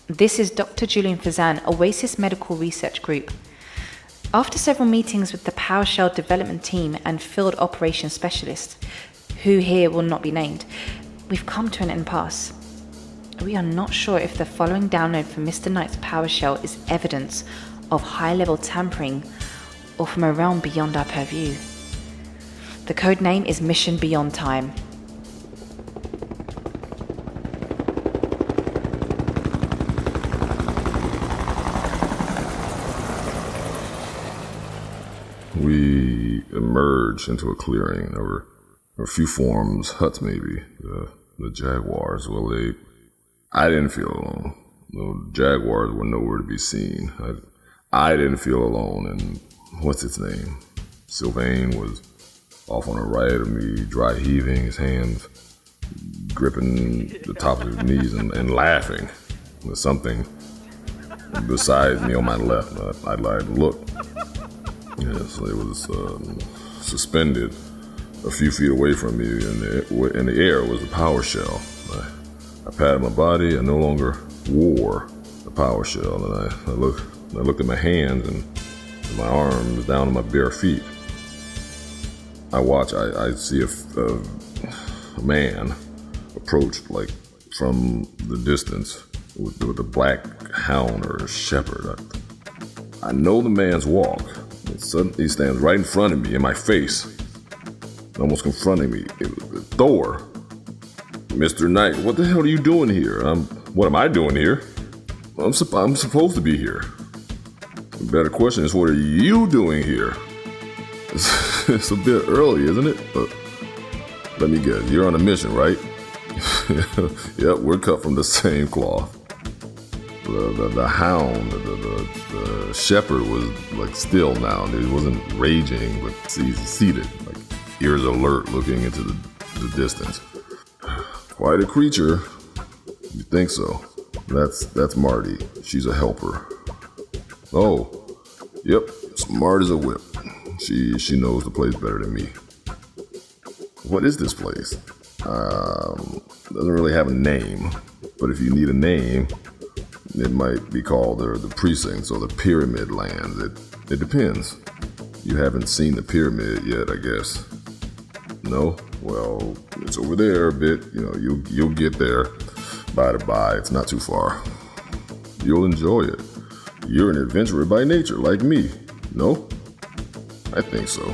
This is Dr. Julian Fazan, Oasis Medical Research Group. After several meetings with the PowerShell development team and field operations specialists, who here will not be named, we've come to an impasse. We are not sure if the following download from Mr. Knight's PowerShell is evidence of high-level tampering or from a realm beyond our purview. The code name is Mission Beyond Time. We emerged into a clearing. There were a few forms, huts maybe, the jaguars. Well, I didn't feel alone. The jaguars were nowhere to be seen. I didn't feel alone, and what's its name? Sylvain was off on the right of me, dry heaving, his hands gripping the top of his knees and laughing. There's something besides me on my left. I looked. Yes, it was suspended a few feet away from me, and in the air was a PowerShell. I patted my body. I no longer wore the PowerShell, and I looked at my hands and my arms down to my bare feet. I see a man approach, like from the distance with a black hound or a shepherd. I know the man's walk. Suddenly he stands right in front of me, in my face, almost confronting me. It was Thor. Mr. Knight, what the hell are you doing here? What am I doing here? I'm supposed to be here. The better question is, what are you doing here? It's a bit early, isn't it? But let me guess, you're on a mission, right? Yep, we're cut from the same cloth. The hound, the shepherd was like still now. He wasn't raging, but he's seated, like ears alert, looking into the distance. Quite a creature. You think so? That's Marty. She's a helper. Oh, yep, smart as a whip. She knows the place better than me. What is this place? Doesn't really have a name, but if you need a name, it might be called the precincts or the pyramid lands. It depends. You haven't seen the pyramid yet, I guess. No? Well, it's over there a bit. You'll get there. By the by, it's not too far. You'll enjoy it. You're an adventurer by nature, like me. No? I think so.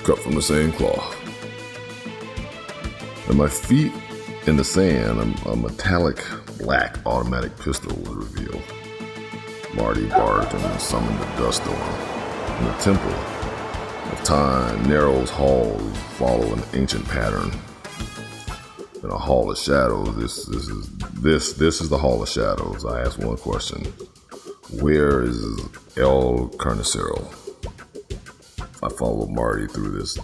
Cut from the same cloth. At my feet in the sand, a metallic black automatic pistol was revealed. Marty barked and summoned the dust storm. In the temple of time, narrows halls follow an ancient pattern. In a hall of shadows, this is the hall of shadows. I asked one question: where is El Carnicero? I followed Marty through this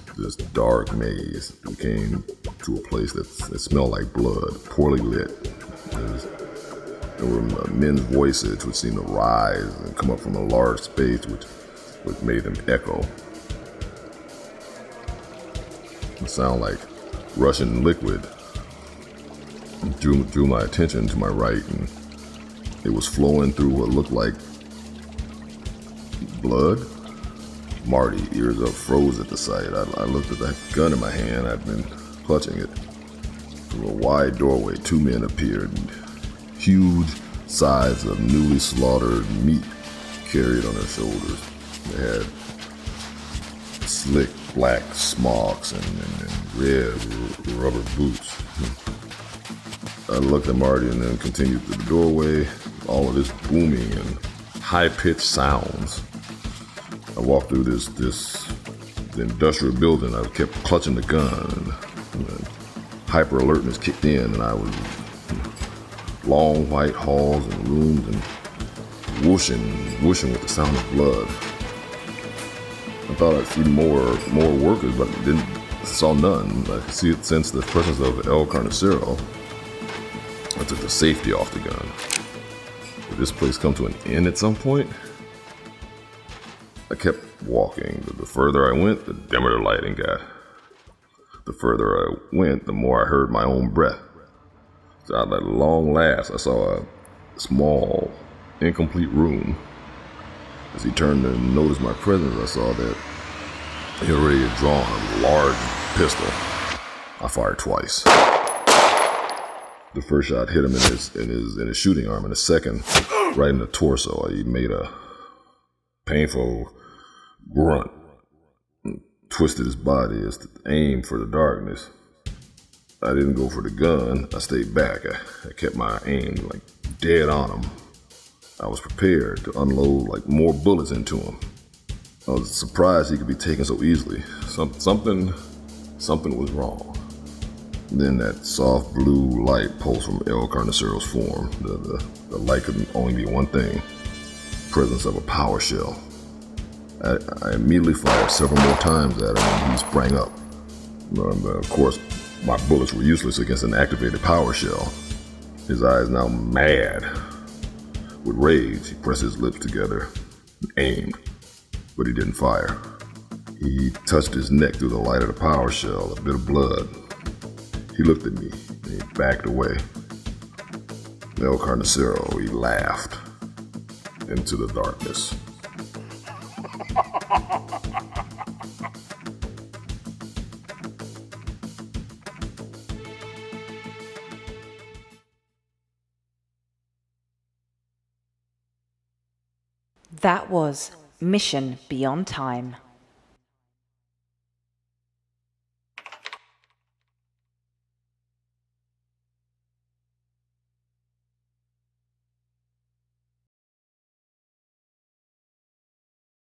dark maze. We came to a place that smelled like blood, poorly lit. There were men's voices which seemed to rise and come up from a large space which made them echo. It sounded like Russian liquid. It drew my attention to my right, and it was flowing through what looked like blood. Marty, ears up, froze at the sight. I looked at that gun in my hand. I'd been clutching it. Through a wide doorway, two men appeared. Huge sides of newly slaughtered meat carried on their shoulders. They had slick black smocks and red rubber boots. I looked at Marty and then continued through the doorway. All of this booming and high-pitched sounds. I walked through the industrial building. I kept clutching the gun, and hyper alertness kicked in, and I was long white halls and rooms and whooshing with the sound of blood. I thought I'd see more workers, but saw none. I could see it since the presence of El Carnicero. I took the safety off the gun. Did this place come to an end at some point? I kept walking. The further I went, the dimmer the lighting got. The further I went, the more I heard my own breath. So at long last, I saw small, incomplete room. As he turned to notice my presence, I saw that he already had drawn a large pistol. I fired twice. The first shot hit him in his shooting arm, and the second right in the torso. He made a painful grunt and twisted his body as to aim for the darkness. I didn't go for the gun. I stayed back. I kept my aim like dead on him. I was prepared to unload like more bullets into him. I was surprised he could be taken so easily. Something was wrong. Then that soft blue light pulsed from El Carnicero's form. The light could only be one thing: presence of a power shell. I immediately fired several more times at him and he sprang up. Of course, my bullets were useless against an activated power shell. His eyes now mad with rage, he pressed his lips together and aimed, but he didn't fire. He touched his neck through the light of the power shell, a bit of blood. He looked at me and he backed away. El Carnicero, he laughed into the darkness. That was Mission Beyond Time.